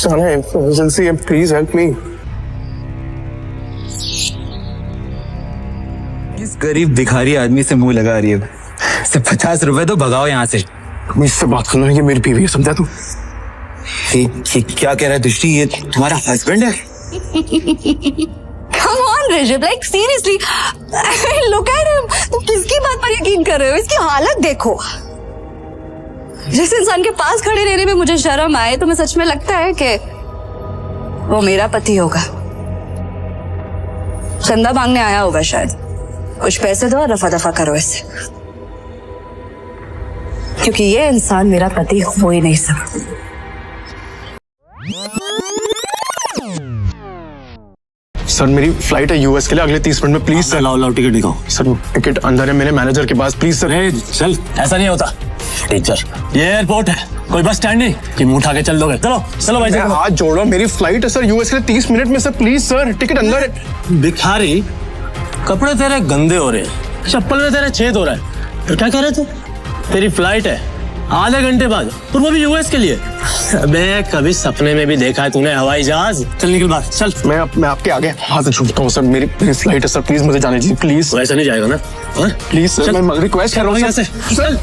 साला इमरजेंसी है, please help me. इस गरीब भिखारी आदमी से मुंह लगा रही है। सिर्फ 50 रुपए तो भगाओ यहाँ से। मुझसे बात करना है, ये मेरी बीवी है, समझा तू? ये क्या कह रहा है दृष्टि? ये तुम्हारा हस्बैंड है? Come on, Rishabh, like seriously, look at him. तुम किसकी बात पर यकीन कर रहे हो? इसकी हालत देखो। जिस इंसान के पास खड़े रहने में मुझे शर्म आए, तुम्हें सच में लगता है कि वो मेरा पति होगा? चंदा मांगने आया होगा शायद। कुछ पैसे दो और रफा दफा करो इससे, क्योंकि ये इंसान मेरा पति हो ही नहीं सकता। सर मेरी फ्लाइट है यूएस के लिए अगले 30 मिनट में, प्लीज सर। लाओ टिकट दिखाओ। सर टिकट अंदर है मेरे मैनेजर के पास, प्लीज सर। चल, ऐसा नहीं होता टीचर, ये एयरपोर्ट है, कोई बस स्टैंड नहीं कि मुंह उठा के चल दोगे। चलो चलो भाई, हाथ जोड़ो, मेरी फ्लाइट है सर यूएस के लिए 30 मिनट में सर, प्लीज सर। टिकट अंदर है। भिखारी, कपड़े तेरे गंदे हो रहे हैं, चप्पल में तेरे छेद हो रहा है, तो क्या कह रहे थे? तेरी फ्लाइट है आधे घंटे बाद, और वो भी यूएस के लिए। अबे कभी सपने में भी देखा है तूने हवाई जहाज? चल निकल बाहर, चल। मैं आपके आगे हाथ जोड़ता हूँ सर, मेरी फ्लाइट है सर, प्लीज मुझे जाने दीजिए प्लीज। वैसा नहीं जाएगा ना? प्लीज सर, मैं रिक्वेस्ट कर रहा हूँ यहाँ से चल।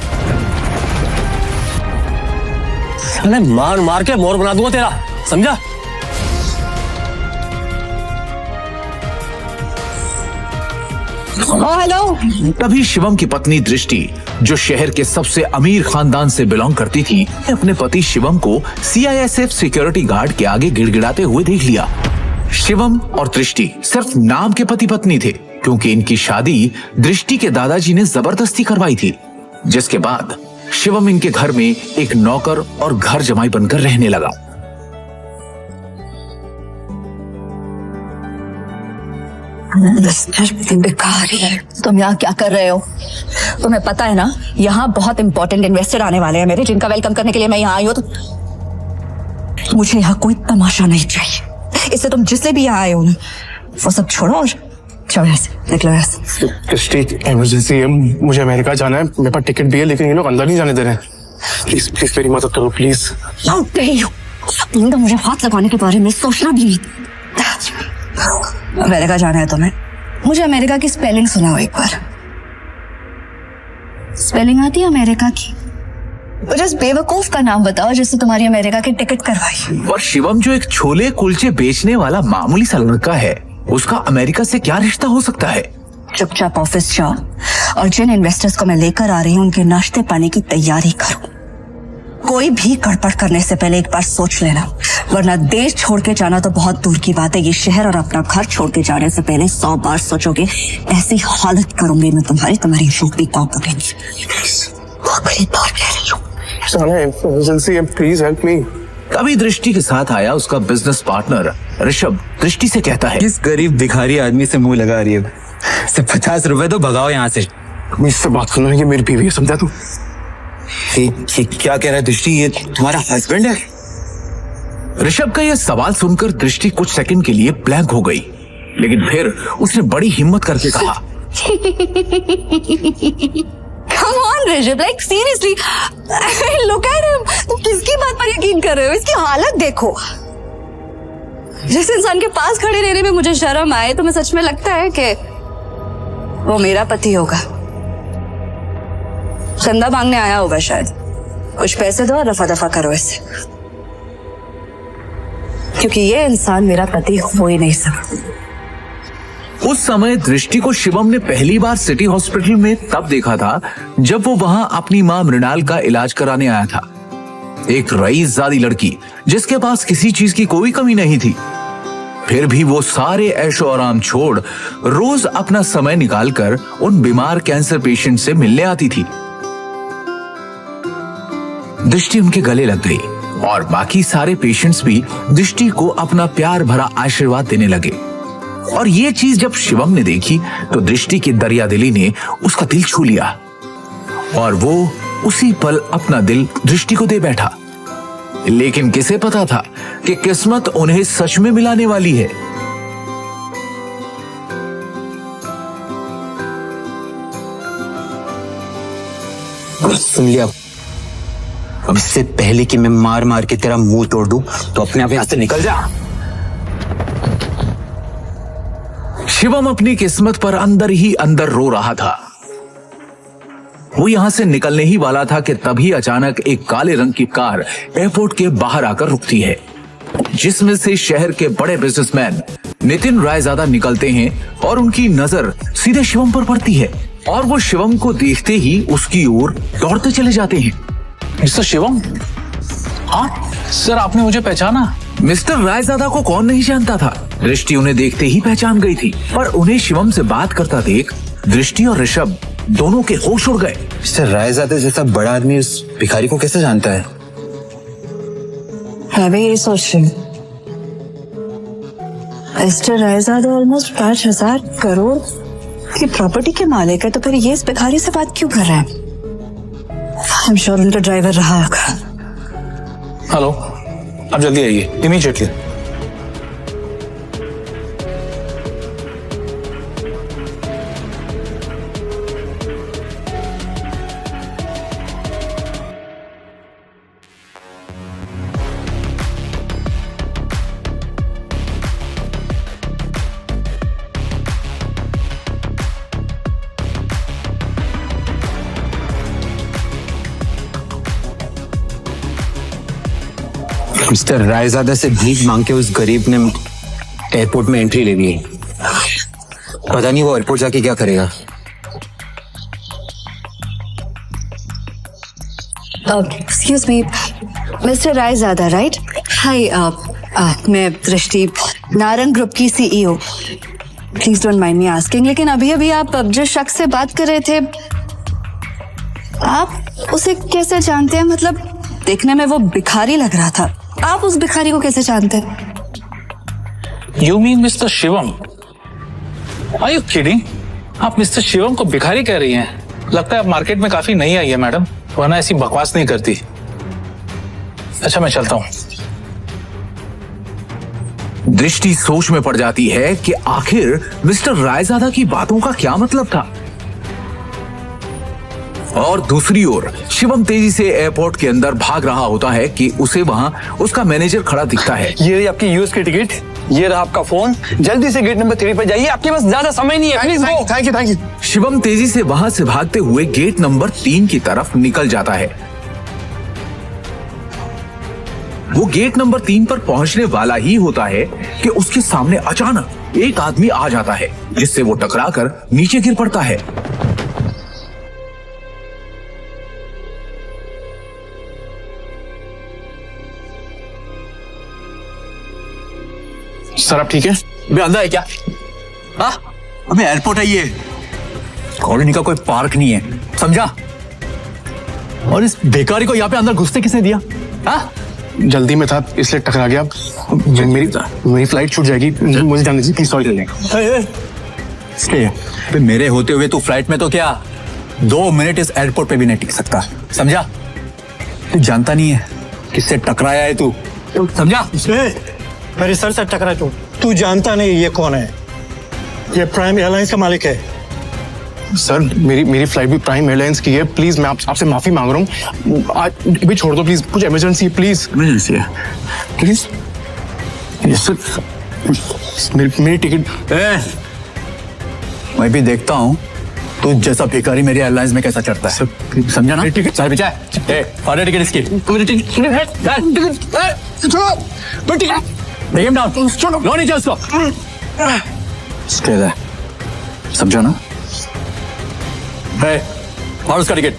अरे मार मार के मोर बना दूंगा तेरा, समझा? हेलो। तभी शिवम की पत्नी दृष्टि, जो शहर के सबसे अमीर खानदान से बिलोंग करती थी, अपने पति शिवम को सीआईएसएफ सिक्योरिटी गार्ड के आगे गिड़गिड़ाते हुए देख लिया। शिवम और दृष्टि सिर्फ नाम के पति पत्नी थे, क्योंकि इनकी शादी दृष्टि के दादाजी ने जबरदस्ती करवाई थी, जिसके बाद शिवम इनके घर में एक नौकर और घर जमाई बनकर रहने लगा। तुम यहाँ क्या कर रहे हो? तुम्हें पता है ना, यहाँ बहुत इंपॉर्टेंट इन्वेस्टर आने वाले हैं मेरे, जिनका वेलकम करने के लिए मैं यहाँ आई हूँ। तो मुझे यहाँ कोई तमाशा नहीं चाहिए। इससे तुम जिससे भी यहाँ आए हो ना, वो सब छोड़ो और चलो ऐसे निकलो ऐसे। दृष्टि इमरजेंसी है, मुझे अमेरिका जाना है, मेरे पास टिकट भी है, लेकिन ये लोग अंदर नहीं जाने दे रहे हैं। प्लीज प्लीज मेरी मदद करो प्लीज। तुम तो मुझे हाथ लगाने के बारे में सोचना भी नहीं। अमेरिका जाना है तुम्हें? मुझे अमेरिका की स्पेलिंग सुनाओ एक बार। स्पेलिंग आती है अमेरिका की? मुझे उस बेवकूफ का नाम बताओ जिससे तुम्हारी अमेरिका की टिकट करवाई। और शिवम जो एक छोले कुलचे बेचने वाला मामूली सा लड़का है, उसका अमेरिका से क्या रिश्ता हो सकता है? चुपचाप ऑफिस जाओ और जिन इन्वेस्टर्स को मैं लेकर आ रही हूँ उनके नाश्ते पानी की तैयारी करो। कोई भी गड़बड़ करने से पहले एक बार सोच लेना, वरना देश छोड़ के जाना तो बहुत दूर की बात है, ये शहर और अपना घर छोड़ के जाने से पहले 100 बार सोचोगे। ऐसी हालत करूंगी मैं तुम्हारी नौकरी पाँव पकड़ेंगी। आखिरी बार कह रही हूँ। साला इमरजेंसी है, प्लीज हेल्प मी। तभी दृष्टि के साथ आया उसका बिजनेस पार्टनर ऋषभ दृष्टि से कहता है, इस गरीब भिखारी आदमी से मुंह लगा रही है। सिर्फ 50 रुपए तो भगाओ यहाँ से। मुझसे बात करना है, ये मेरी बीवी है, समझा तू? ये क्या कह रहा है दृष्टि? ये तुम्हारा हस्बैंड है? ऋषभ का यह सवाल सुनकर दृष्टि कुछ सेकंड के लिए ब्लैंक हो गई, लेकिन फिर उसने बड़ी हिम्मत करके कहा, Come on, Rishabh, like seriously, look at him. तुम किसकी बात पर यकीन कर रहे हो? इसकी हालत देखो। जिस इंसान के पास खड़े रहने में मुझे शर्म आए, तुम्हें सच में लगता है कि वो मेरा पति होगा? चंदा मांगने आया होगा शायद। कुछ पैसे दो और रफा दफा करो इससे, क्योंकि ये इंसान मेरा पति हो ही नहीं सकता। उस समय दृष्टि को शिवम ने पहली बार सिटी हॉस्पिटल में तब देखा था जब वो वहां अपनी मां मृणाल का इलाज कराने आया था। एक रईसजादी लड़की जिसके पास किसी चीज की कोई कमी नहीं थी, फिर भी वो सारे ऐशो आराम छोड़ रोज अपना समय निकालकर उन बीमार कैंसर पेशेंट से मिलने आती थी। दृष्टि उनके गले लग गई और बाकी सारे पेशेंट्स भी दृष्टि को अपना प्यार भरा आशीर्वाद देने लगे। और ये चीज जब शिवम ने देखी तो दृष्टि की दरियादिली ने उसका दिल छू लिया और वो उसी पल अपना दिल दृष्टि को दे बैठा। लेकिन किसे पता था कि किस्मत उन्हें सच में मिलाने वाली है। सुन लिया, अब इससे पहले कि मैं मार मार के तेरा मुंह तोड़ दूं, तो अपने आप यहां से निकल जा। शिवम अपनी किस्मत पर अंदर ही अंदर रो रहा था। वो यहां से निकलने ही वाला था कि तभी अचानक एक काले रंग की कार एयरपोर्ट के बाहर आकर रुकती है, जिसमें से शहर के बड़े बिजनेसमैन नितिन रायजादा निकलते हैं और उनकी नजर सीधे शिवम पर पड़ती है और वो शिवम को देखते ही उसकी ओर दौड़ते चले जाते हैं। मिस्टर शिवम, हाँ सर, आपने मुझे पहचाना? मिस्टर रायजादा को कौन नहीं जानता था। दृष्टि उन्हें देखते ही पहचान गई थी, पर उन्हें शिवम से बात करता देख दृष्टि और ऋषभ दोनों के होश उड़ गए। मिस्टर रायजादा जैसा बड़ा आदमी उस भिखारी को कैसे जानता है? मैं भी यही सोच रही हूँ। मिस्टर रायजादा ऑलमोस्ट 5,000 करोड़ की प्रॉपर्टी के मालिक है, तो फिर ये इस भिखारी से बात क्यों कर रहे हैं? आई एम श्योर उनका ड्राइवर रहा होगा। हेलो, आप जल्दी आइए, इमीडिएटली। मिस्टर रायजादा से भीख मांग के उस गरीब ने एयरपोर्ट में एंट्री ले ली है। पता नहीं वो एयरपोर्ट जाके क्या करेगा। Excuse me, mister Raizada, right? Hi, मैं दृष्टि, नारंग ग्रुप की CEO. Please don't mind me asking, लेकिन अभी अभी आप जिस शख्स से बात कर रहे थे, आप उसे कैसे जानते हैं? मतलब देखने में वो भिखारी लग रहा था, आप उस भिखारी को कैसे जानते हैं? You mean mister Shivam? Are you kidding? आप मिस्टर शिवम को भिखारी कह रही हैं? लगता है आप मार्केट में काफी नई आई है मैडम, वरना ऐसी बकवास नहीं करती। अच्छा, मैं चलता हूँ। दृष्टि सोच में पड़ जाती है कि आखिर मिस्टर रायजादा की बातों का क्या मतलब था। और दूसरी ओर शिवम तेजी से एयरपोर्ट के अंदर भाग रहा होता है कि उसे वहां उसका मैनेजर खड़ा दिखता है। ये रही आपकी यूएस की टिकट, ये रहा आपका फोन। जल्दी से गेट नंबर 3 पर जाइए, आपके पास ज्यादा समय नहीं है। Please go. Thank you. Shivam तेजी से वहां से भागते हुए गेट नंबर 3 की तरफ निकल जाता है। वो गेट नंबर 3 पर पहुंचने वाला ही होता है कि उसके सामने अचानक एक आदमी आ जाता है, जिससे वो टकराकर नीचे गिर पड़ता है। सर आप ठीक है? अबे अंधा है क्या? हाँ, अबे एयरपोर्ट है ये, कॉलोनी का कोई पार्क नहीं है, समझा? और इस बेकारी को यहाँ पे अंदर घुसने किसने दिया? हाँ, जल्दी में था इसलिए टकरा गया। मेरी फ्लाइट छूट जाएगी, मुझे जाने दीजिए प्लीज। सॉरी। अबे मेरे होते हुए तू फ्लाइट में तो क्या 2 मिनट इस एयरपोर्ट पे भी नहीं टिक सकता, समझा? तू जानता नहीं है किससे टकराया है तू, समझा? मेरे सर से टकरा तू जानता नहीं ये कौन है? ये प्राइम एयरलाइंस का मालिक है। सर मेरी फ्लाइट भी प्राइम एयरलाइंस की है, प्लीज मैं आपसे माफी मांग रहा हूँ। आज भी छोड़ दो प्लीज, कुछ इमरजेंसी है प्लीज। इमरजेंसी है प्लीज। सर मेरी टिकट। मैं भी देखता हूँ तू जैसा भिखारी मेरी एयरलाइंस में कैसा चढ़ता है, समझा ना? टिकट सारे बेचा है, फाड़े टिकट इसकी। Take him down. लो नीचे उसको। Stay there. समझा ना? Hey, और उसका ticket.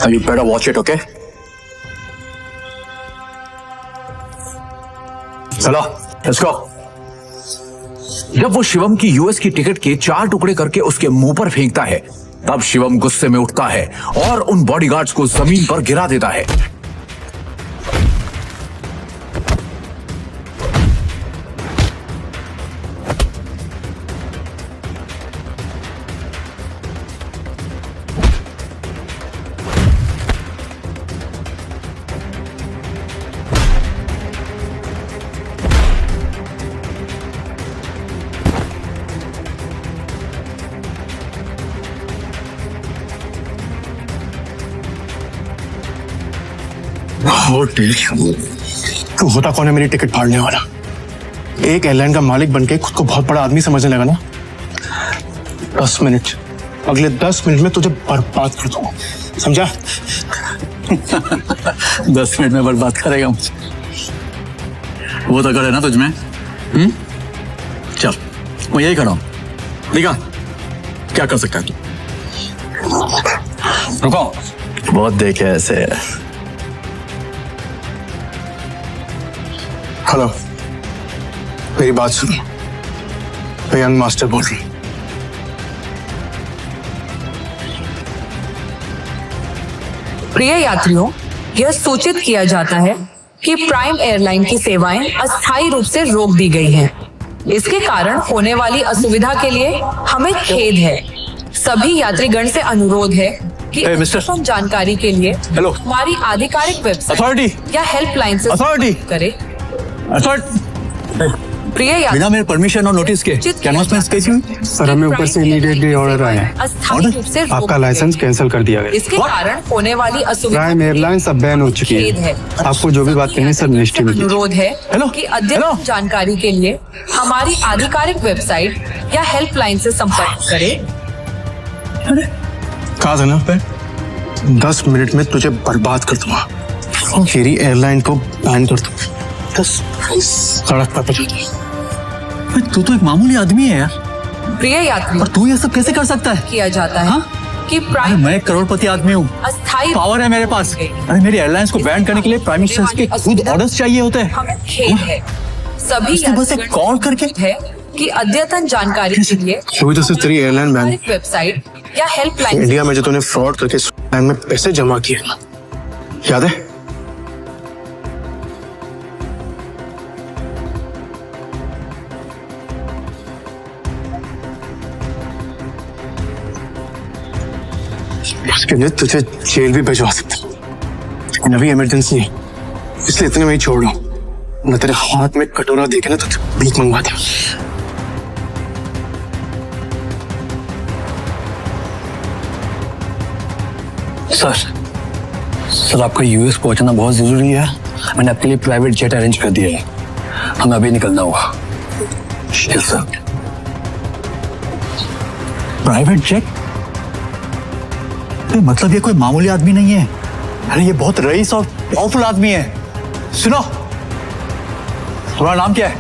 You better watch it, okay? चलो, let's go. जब वो शिवम की यूएस की टिकट के 4 टुकड़े करके उसके मुंह पर फेंकता है, तब शिवम गुस्से में उठता है और उन बॉडीगार्ड्स को जमीन पर गिरा देता है। तू होता कौन है मेरी टिकट फाड़ने वाला? एक एयरलाइन का मालिक बनके खुद को बहुत बड़ा आदमी समझने लगा ना। 10 मिनट, अगले 10 मिनट में तुझे बर्बाद कर दूंगा, समझा? 10 मिनट में बर्बाद करेगा मुझे, वो तो करे ना तुझ में। चल मैं यही खड़ा हूं, दिखा क्या कर सकता है तू। रुको, बहुत देखे ऐसे। हेलो, मेरी बात सुनो, मैं यंग मास्टर बोल रही हूँ। प्रिय यात्रियों, यह सूचित किया जाता है कि प्राइम एयरलाइन की सेवाएं अस्थायी रूप से रोक दी गई हैं। इसके कारण होने वाली असुविधा के लिए हमें खेद है। सभी यात्रीगण से अनुरोध है कि मिस्टर। अद्यतन जानकारी के लिए हेलो। हमारी आधिकारिक वेबसाइट अथॉरिटी या हेल्पलाइन से अथॉरिटी संपर्क करें। प्रिय बिना यात्रियों, मेरे परमिशन और नोटिस के कैनवासमेंट कैसी हुई? सर, हमें ऊपर से इमीडिएटली ऑर्डर आया है। अस्थायी रूप से रोक आपका दी लाइसेंस गई। कैंसिल कर दिया गया। इसके कारण होने वाली असुविधा प्राइम एयरलाइंस अब बैन हो चुकी खेद है। है। आपको जो भी बात करनी है सर मिनिस्ट्री में कीजिए। अनुरोध है हेलो, कि अद्यतन हेलो। जानकारी के लिए हमारी आधिकारिक वेबसाइट या हेल्पलाइन से संपर्क करें। कहा था ना, 10 मिनट में तुझे बर्बाद कर दूंगा, मेरी एयरलाइन को बैन कर दूंगा। 10 सड़क पर पहुंचा दूंगा। तू तो एक मामूली आदमी है यार, प्रिय यात्रियों, और तू ये सब कैसे कर सकता है? किया जाता है कि अरे प्राइम मैं एक करोड़पति आदमी हूँ, अस्थायी पावर है मेरे पास। अरे मेरी एयरलाइंस को बैन करने के लिए प्राइम मिनिस्टर के खुद ऑर्डर्स चाहिए होते हैं। हमें खेद है। सभी उसके बस एक यात्रीगण कॉल करके है कि अद्यतन जानकारी के लिए अभी तो सिर्फ तेरी एयरलाइन बैन। आधिकारिक वेबसाइट या हेल्पलाइन इंडिया में जो तूने फ्रॉड करके एयरलाइन में पैसे जमा किए ना, याद है? उसके लिए तुझे जेल भी भिजवा सकता हूं। लेकिन अभी इमरजेंसी है, इसलिए इतने में ही छोड़ रहा हूं। न तेरे हाथ में कटोरा देखे ना तो भीख मंगवा दे। सर आपका यूएस पहुंचना बहुत जरूरी है। मैंने आपके लिए प्राइवेट जेट अरेंज कर दिया है, हमें अभी निकलना होगा। Yes sir. Private jet? मतलब ये कोई मामूली आदमी नहीं है, अरे ये बहुत रईस और पावरफुल आदमी है। सुनो, तुम्हारा नाम क्या है?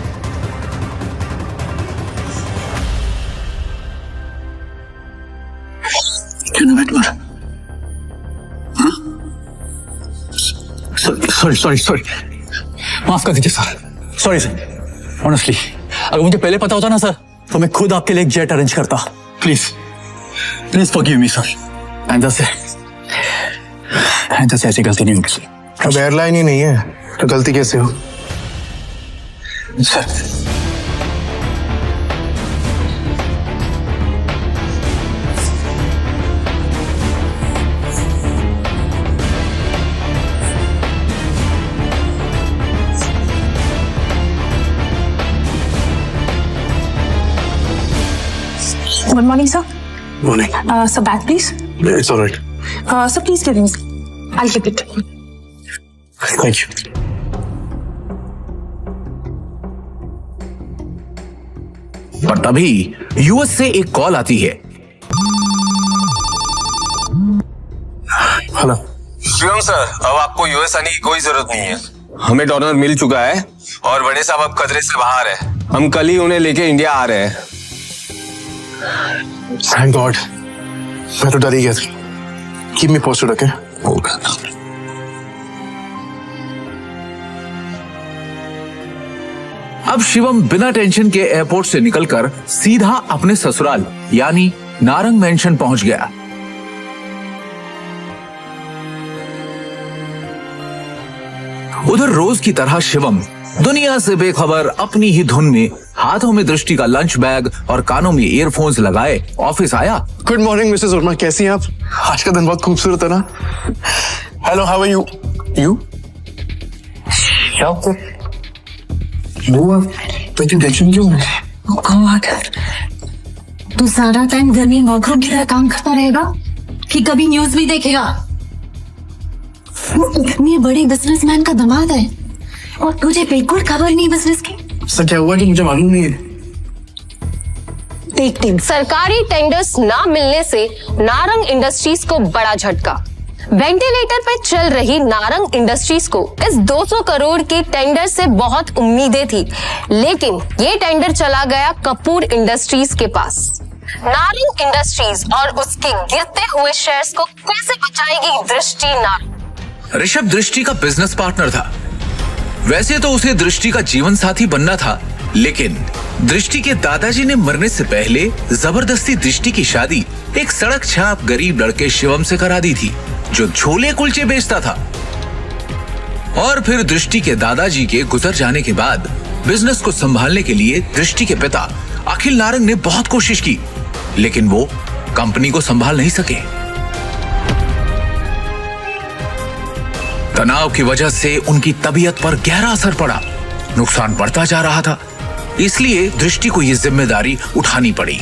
सॉरी, माफ कर दीजिए सर, सॉरी सर। ऑनेस्टली अगर मुझे पहले पता होता ना सर, तो मैं खुद आपके लिए एक जेट अरेंज करता। Please forgive me sir. आइंदा से ऐसी गलती नहीं होगी। अब एयरलाइन ही नहीं है तो गलती कैसे हो? Sir Good morning, sir. Morning. Sir, bag, please. It's all right. Sir, please give me. I'll keep it. Thank you. पर तभी यूएस से एक कॉल आती है। हेलो शिवम सर, अब आपको यूएस आने की कोई जरूरत नहीं है। हमें डॉनर मिल चुका है और बड़े साहब अब खतरे से बाहर है। हम कल ही उन्हें लेके इंडिया आ रहे हैं। थैंक गॉड, मैं तो डर ही गया था। Keep me posted, okay? अब शिवम बिना टेंशन के एयरपोर्ट से निकलकर सीधा अपने ससुराल यानी नारंग मेंशन पहुंच गया। उधर रोज की तरह शिवम दुनिया से बेखबर अपनी ही धुन में हाथों में दृष्टि का लंच बैग और कानों में ईयरफोन्स लगाए ऑफिस आया। गुड मॉर्निंग मिसेस वर्मा, कैसी हैं आप? आज का दिन बहुत खूबसूरत है ना? Hello, how are you? You? Tension क्यों है? तू सारा टाइम घर में वर्कआउट की तरह काम करता रहेगा कि कभी न्यूज भी देखेगा? ये बड़े बिजनेसमैन का दामाद है और तुझे बिल्कुल खबर नहीं बिजनेस की। सर क्या हुआ कि मुझे मालूम नहीं है। देखते सरकारी टेंडर्स ना मिलने से नारंग इंडस्ट्रीज को बड़ा झटका। वेंटिलेटर पे चल रही नारंग इंडस्ट्रीज को इस 200 करोड़ के टेंडर से बहुत उम्मीदें थी, लेकिन ये टेंडर चला गया कपूर इंडस्ट्रीज के पास। नारंग इंडस्ट्रीज और उसके गिरते हुए शेयर्स को कैसे बचाएगी दृष्टि नारंग? ऋषभ दृष्टि का बिजनेस पार्टनर था। वैसे तो उसे दृष्टि का जीवन साथी बनना था, लेकिन दृष्टि के दादाजी ने मरने से पहले जबरदस्ती दृष्टि की शादी एक सड़क छाप गरीब लड़के शिवम से करा दी थी, जो छोले कुलचे बेचता था। और फिर दृष्टि के दादाजी के गुजर जाने के बाद बिजनेस को संभालने के लिए दृष्टि के पिता अखिल नारंग ने बहुत कोशिश की, लेकिन वो कंपनी को संभाल नहीं सके। तनाव की वजह से उनकी तबीयत पर गहरा असर पड़ा, नुकसान बढ़ता जा रहा था, इसलिए दृष्टि को यह जिम्मेदारी उठानी पड़ी।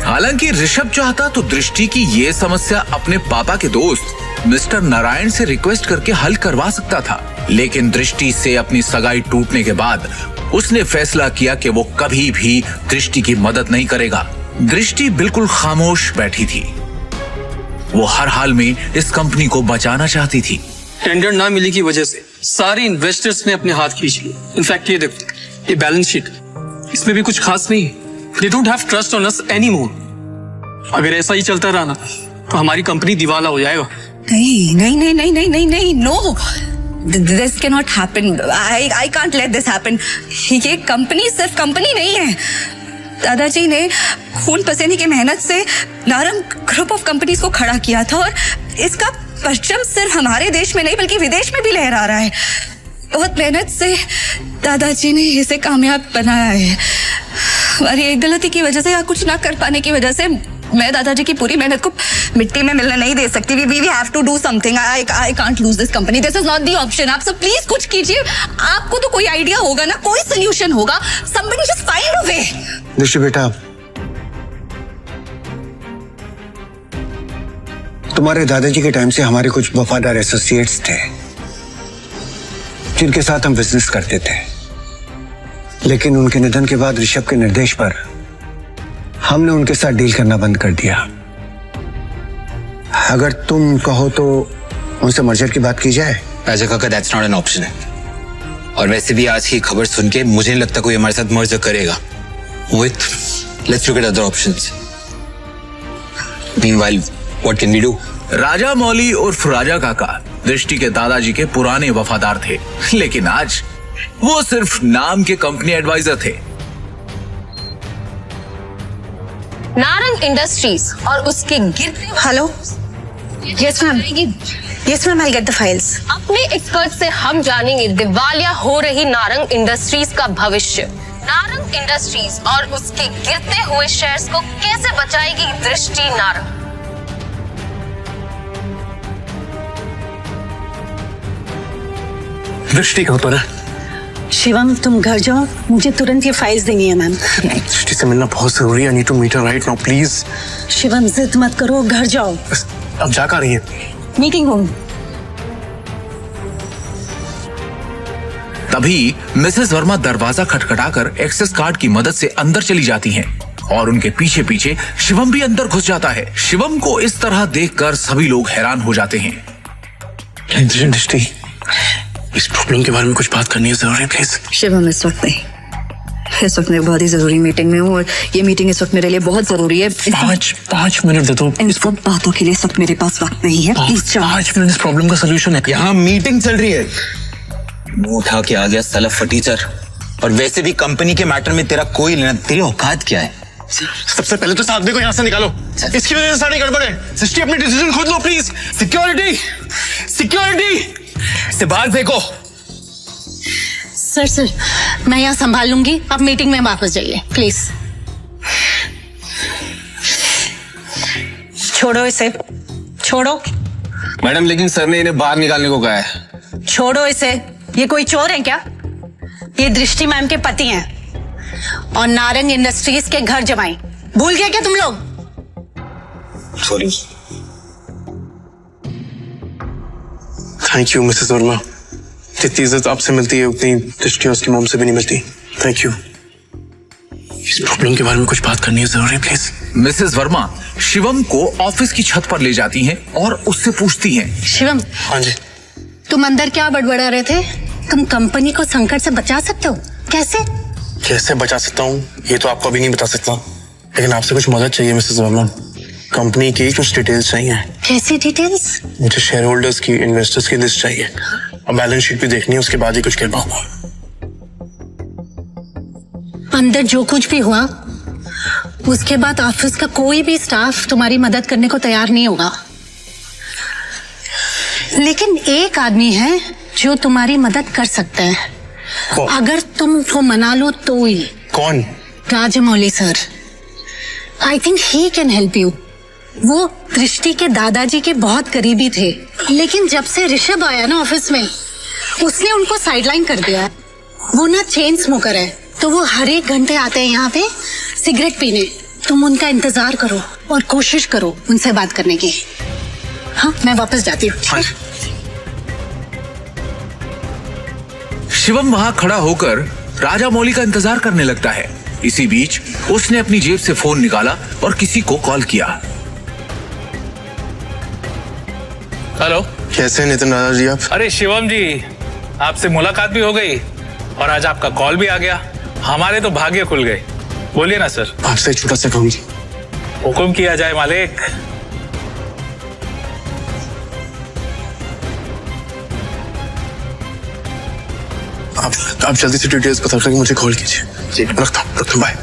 हालांकि ऋषभ चाहता तो दृष्टि की ये समस्या अपने पापा के दोस्त मिस्टर नारायण से रिक्वेस्ट करके हल करवा सकता था, लेकिन दृष्टि से अपनी सगाई टूटने के बाद उसने फैसला किया कि वो कभी भी दृष्टि की मदद नहीं करेगा। दृष्टि बिल्कुल खामोश बैठी थी। वो हर हाल में इस कंपनी को बचाना चाहती थी। टेंडर ना मिलने की वजह से सारे इन्वेस्टर्स ने अपने हाथ खींच लिए। इनफैक्ट ये देखो, ये बैलेंस शीट, इसमें भी कुछ खास नहीं है। They don't have trust on us anymore. अगर ऐसा ही चलता रहा ना तो हमारी कंपनी दिवाला हो जाएगा। नहीं नहीं नहीं नहीं नहीं नहीं नहीं, no, this cannot happen. I can't let this happen. ये कंपनी सिर्फ कंपनी नहीं है। दादाजी ने खून पसीने की मेहनत से नारंग ग्रुप ऑफ कंपनीज को खड़ा किया था और इसका परचम सिर्फ हमारे देश में नहीं बल्कि विदेश में भी लहरा रहा है। बहुत मेहनत से दादाजी ने इसे कामयाब बनाया है। हमारी एक गलती की वजह से या कुछ ना कर पाने की वजह से मैं दादाजी की पूरी मेहनत को मिट्टी में मिलने नहीं दे सकती। We have to do something. I can't lose this company. This is not the option. आप सब प्लीज कुछ कीजिए। आपको तो कोई आइडिया होगा ना, कोई सोल्यूशन होगा। Somebody just find a way. दृष्टि बेटा, तुम्हारे दादाजी के टाइम से हमारे कुछ वफादार एसोसिएट्स थे जिनके साथ हम बिजनेस करते थे, लेकिन उनके निधन के बाद ऋषभ के निर्देश पर हमने उनके साथ डील करना बंद कर दिया। अगर तुम कहो तो उनसे मर्जर की बात की जाए। राजा काका, दैट्स नॉट एन ऑप्शन है। और वैसे भी आज की खबर सुन के मुझे नहीं लगता कोई हमारे साथ मर्जर करेगा। Mohit, let's look at other options. Meanwhile, what can we do? Raja Mauli उर्फ राजा काका दृष्टि के दादाजी के पुराने वफादार थे, लेकिन आज वो सिर्फ नाम के कंपनी एडवाइजर थे। नारंग इंडस्ट्रीज और उसके गिरते। Hello, yes ma'am, yes ma'am, I'll get the files. अपने एक्सपर्ट से हम जानेंगे दिवालिया हो रही नारंग इंडस्ट्रीज का भविष्य। नारंग इंडस्ट्रीज और उसके गिरते हुए शेयर्स को कैसे बचाएगी दृष्टि नारंग? दृष्टि कहाँ पर है? शिवम, तुम घर जाओ, मुझे तुरंत ये फाइल्स देनी है मैम। दृष्टि से मिलना बहुत जरूरी है। I need to meet her right now, please. Shivam, जिद मत करो, घर जाओ। अब जा कर रही है? Meeting room. तभी मिसेस वर्मा दरवाजा खटखटाकर एक्सेस कार्ड की मदद से अंदर चली जाती हैं और उनके पीछे पीछे शिवम भी अंदर घुस जाता है। शिवम को इस तरह देखकर सभी लोग हैरान हो जाते हैं। दृष्टि, इस प्रॉब्लम के बारे में कुछ बात करनी है जरूरी, प्लीज। शिवम, इस वक्त नहीं, इस वक्त मैं बहुत ही जरूरी मीटिंग में हूँ और ये मीटिंग इस वक्त मेरे लिए बहुत जरूरी है। 5 मिनट दे दो। इन सब बातों के लिए इस वक्त मेरे पास वक्त नहीं है। प्लीज 5 मिनट, इस प्रॉब्लम का सोल्यूशन है। यहाँ मीटिंग चल रही है। मुंह उठा के आ गया साला फटीचर। और वैसे भी कंपनी के मैटर में तेरा कोई लेना, तेरी औकात क्या है? सबसे पहले तो साहब को यहाँ से निकालो। इसकी वजह से सारी गड़बड़ है। सृष्टि, अपनी डिसीजन खुद लो प्लीज। सिक्योरिटी, सिक्योरिटी से बाहर फेंको। सर, मैं यहाँ संभाल लूंगी, आप मीटिंग में वापस जाइए प्लीज। छोड़ो इसे, छोड़ो। मैडम, लेकिन सर ने इन्हें बाहर निकालने को कहा है। छोड़ो इसे, ये कोई चोर है क्या? ये दृष्टि मैम के पति हैं और नारंग इंडस्ट्रीज के घर जमाई। भूल गया क्या तुम लोग? Sorry. Thank you Mrs Verma. जितनी इज्जत आपसे मिलती है उतनी दृष्टि उसकी मोम से भी नहीं मिलती। Thank you. इस प्रॉब्लम के बारे में कुछ बात करनी है जरूरी, प्लीज। मिसेस वर्मा शिवम को ऑफिस की छत पर ले जाती हैं और उससे पूछती हैं। शिवम, हाँ जी। तुम अंदर क्या बड़बड़ा रहे थे? तुम कंपनी को संकट से बचा सकते हो? कैसे? कैसे बचा सकता हूँ ये तो आपको अभी नहीं बता सकता, लेकिन आपसे कुछ मदद चाहिए मिसेस वर्मा। कंपनी की कुछ डिटेल्स चाहिए। कैसी डिटेल्स? मुझे शेयर होल्डर्स की, इन्वेस्टर्स की लिस्ट चाहिए और बैलेंस शीट भी देखनी है, उसके बाद ही कुछ कह पाऊंगा। अंदर जो कुछ भी हुआ उसके बाद ऑफिस का कोई भी स्टाफ तुम्हारी मदद करने को तैयार नहीं होगा, लेकिन एक आदमी है जो तुम्हारी मदद कर सकता है। अगर तुम उसको मना लो तो ही। कौन? Rajamouli sir. I think he can help you. वो दृष्टि के दादाजी के बहुत करीबी थे, लेकिन जब से ऋषभ आया ना ऑफिस में, उसने उनको साइडलाइन कर दिया। वो ना चेन स्मोकर है, तो वो हर एक घंटे आते हैं यहाँ पे सिगरेट पीने। तुम उनका इंतजार करो और कोशिश करो उनसे बात करने की। हाँ, मैं वापस जाती हूँ। हाँ। शिवम वहां खड़ा होकर राजा मौली का इंतजार करने लगता है। इसी बीच उसने अपनी जेब से फोन निकाला और किसी को कॉल किया। हेलो, कैसे नितिन राजा जी आप? अरे शिवम जी, आपसे मुलाकात भी हो गई और आज आपका कॉल भी आ गया। हमारे तो भाग्य खुल गए। बोलिए ना सर। आपसे एक छोटा सा काम। हुक्म किया जाए मालिक। आप जल्दी से डिटेल्स बता करके मुझे कॉल कीजिए। जी, रखता हूँ, बाय।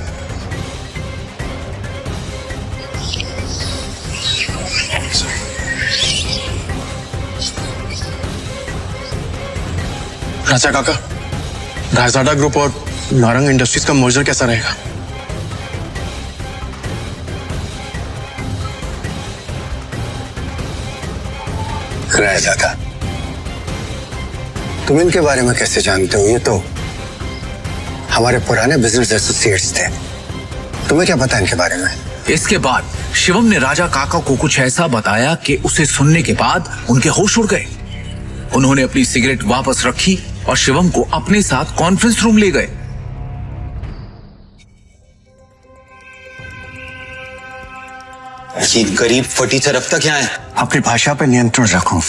राजा काका, रायजादा ग्रुप और नारंग इंडस्ट्रीज का मर्जर कैसा रहेगा? रायजादा, तुम इनके बारे में कैसे जानते हो? ये तो हमारे पुराने बिजनेस एसोसिएट्स थे। तुम्हें क्या पता इनके बारे में? इसके बाद शिवम ने राजा काका को कुछ ऐसा बताया कि उसे सुनने के बाद उनके होश उड़ गए। उन्होंने अपनी सिगरेट वापस रखी और शिवम को अपने साथ कॉन्फ्रेंस रूम ले गए। ये गरीब फटीचर अब तक यहाँ है। अपनी भाषा पर नियंत्रण रखो।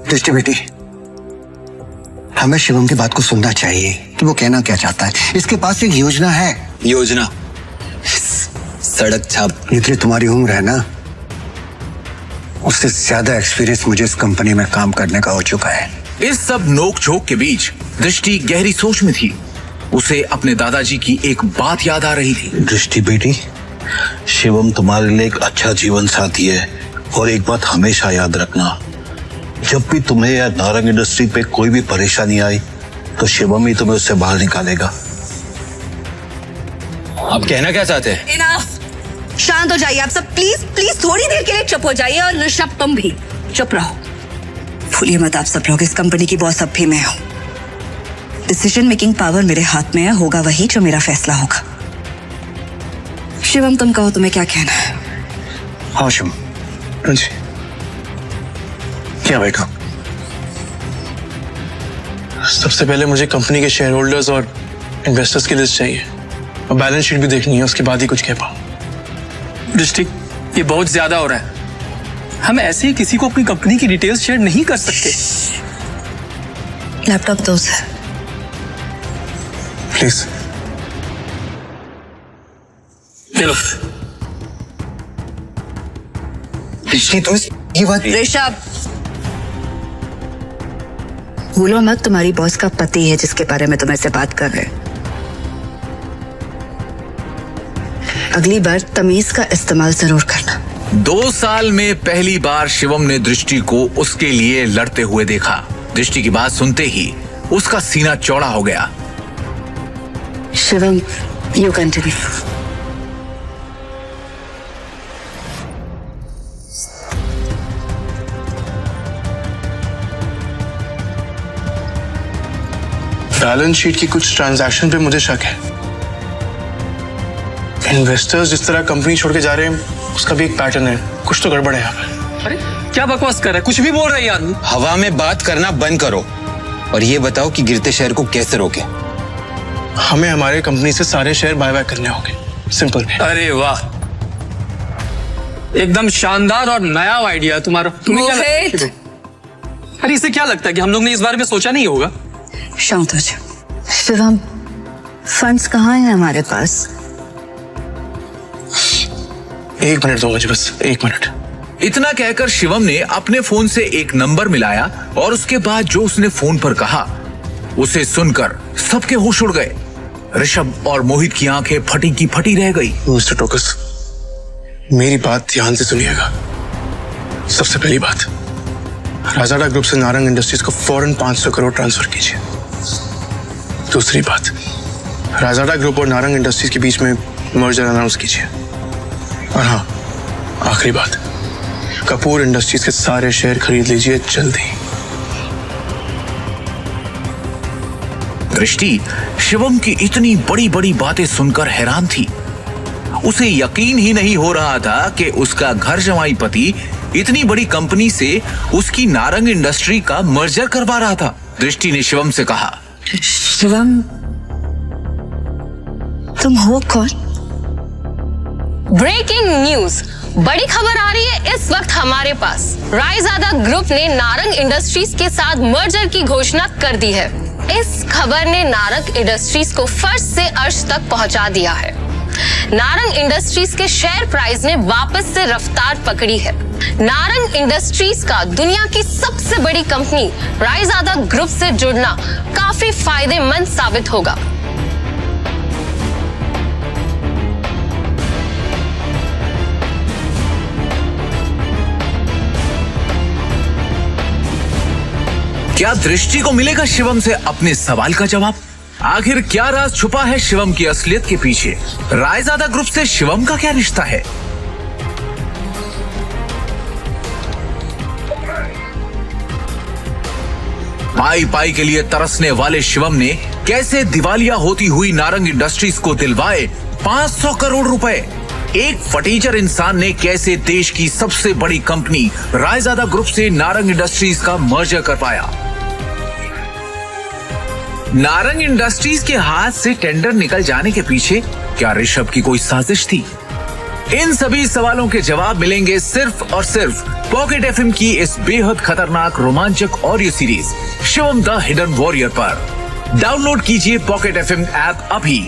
दृष्टि बेटी, हमें शिवम की बात को सुनना चाहिए कि वो कहना क्या चाहता है। इसके पास एक योजना है। योजना? सड़क छाप। जितनी तुम्हारी उम्र है ना, उससे ज्यादा एक्सपीरियंस मुझे इस कंपनी में काम करने का हो चुका है। इस सब नोक झोंक के बीच दृष्टि गहरी सोच में थी। उसे अपने दादाजी की एक बात याद आ रही थी। दृष्टि बेटी, शिवम तुम्हारे लिए एक अच्छा जीवन साथी है, और एक बात हमेशा याद रखना, जब भी तुम्हें या नारंग इंडस्ट्री पे कोई भी परेशानी आई तो शिवम ही तुम्हें उससे बाहर निकालेगा। आप कहना क्या चाहते हैं? इनफ। शांत हो जाइए आप सब, प्लीज प्लीज थोड़ी देर के लिए चुप हो जाइए। और ऋषभ, तुम भी चुप रहो। भूलिए मत आप सब लोग, इस कंपनी की बॉस अब भी मैं हूं। डिसीजन मेकिंग पावर मेरे हाथ में है, होगा वही जो मेरा फैसला होगा। शिवम, तुम कहो तुम्हें क्या कहना है? हाँ शिवम। हाँ जी, क्या बेटा? सबसे पहले मुझे कंपनी के शेयर होल्डर्स और इन्वेस्टर्स की लिस्ट चाहिए और बैलेंस शीट भी देखनी है, उसके बाद ही कुछ कह पाऊं। दृष्टि, ये बहुत ज्यादा हो रहा है। हम ऐसे ही किसी को अपनी कंपनी की डिटेल्स शेयर नहीं कर सकते। लैपटॉप दो सर। प्लीज। चलो। दृष्टि, तुम ये बात। ऋषभ, भूलो मत तुम्हारी बॉस का पति है जिसके बारे में तुम ऐसे बात कर रहे। अगली बार तमीज का इस्तेमाल जरूर करना। 2 साल में पहली बार शिवम ने दृष्टि को उसके लिए लड़ते हुए देखा। दृष्टि की बात सुनते ही उसका सीना चौड़ा हो गया। Shivam, you continue. Balance sheet की कुछ ट्रांजैक्शन पे मुझे शक है। इन्वेस्टर्स जिस तरह कंपनी छोड़ के जा रहे हैं उसका भी एक पैटर्न है। कुछ तो गड़बड़ है यहाँ पे। अरे क्या बकवास कर रहा है? कुछ भी बोल रहा है यार। हवा में बात करना बंद करो और ये बताओ कि गिरते शहर को कैसे रोके। हमें हमारे कंपनी से सारे शेयर बाय बैक करने होंगे, सिंपल। अरे वाह, एकदम शानदार और नया आइडिया तुम्हारा। तुम्हें क्या लगता है? अरे इसे क्या लगता है कि हम लोग ने इस बारे में सोचा नहीं होगा? शांत हो जाओ शिवम, फंड्स कहाँ हैं हमारे पास? 1 मिनट दो मुझे, बस 1 मिनट। इतना कहकर शिवम ने अपने फोन से एक नंबर मिलाया और उसके बाद जो उसने फोन पर कहा उसे सुनकर सबके होश उड़ गए। ऋषभ और मोहित की आंखें फटी की फटी रह गई। मिस्टर टोकस, मेरी बात ध्यान से सुनिएगा। सबसे पहली बात, राजाडा ग्रुप से नारंग इंडस्ट्रीज को फौरन 500 करोड़ ट्रांसफर कीजिए। दूसरी बात, राजाडा ग्रुप और नारंग इंडस्ट्रीज के बीच में मर्जर अनाउंस कीजिए। और हाँ, आखिरी बात, कपूर इंडस्ट्रीज के सारे शेयर खरीद लीजिए जल्दी। दृष्टि शिवम की इतनी बड़ी बड़ी बातें सुनकर हैरान थी। उसे यकीन ही नहीं हो रहा था कि उसका घर जमाई पति इतनी बड़ी कंपनी से उसकी नारंग इंडस्ट्री का मर्जर करवा रहा था। दृष्टि ने शिवम से कहा, शिवम, तुम हो कौन? ब्रेकिंग न्यूज, बड़ी खबर आ रही है इस वक्त हमारे पास। रायजादा ग्रुप ने नारंग इंडस्ट्रीज के साथ मर्जर की घोषणा कर दी है। इस खबर ने नारंग इंडस्ट्रीज को फर्श से अर्श तक पहुंचा दिया है। नारंग इंडस्ट्रीज के शेयर प्राइस ने वापस से रफ्तार पकड़ी है। नारंग इंडस्ट्रीज का दुनिया की सबसे बड़ी कंपनी रायजादा ग्रुप से जुड़ना काफी फायदेमंद साबित होगा। क्या दृष्टि को मिलेगा शिवम से अपने सवाल का जवाब? आखिर क्या राज छुपा है शिवम की असलियत के पीछे? रायजादा ग्रुप से शिवम का क्या रिश्ता है? पाई पाई के लिए तरसने वाले शिवम ने कैसे दिवालिया होती हुई नारंग इंडस्ट्रीज को दिलवाए 500 करोड़ रुपए? एक फटीचर इंसान ने कैसे देश की सबसे बड़ी कंपनी रायजादा ग्रुप से नारंग इंडस्ट्रीज का मर्जर करवाया? नारंग इंडस्ट्रीज के हाथ से टेंडर निकल जाने के पीछे क्या ऋषभ की कोई साजिश थी? इन सभी सवालों के जवाब मिलेंगे सिर्फ और सिर्फ पॉकेट एफएम की इस बेहद खतरनाक रोमांचक audio series Shivam the hidden warrior पर। डाउनलोड कीजिए पॉकेट एफएम ऐप अभी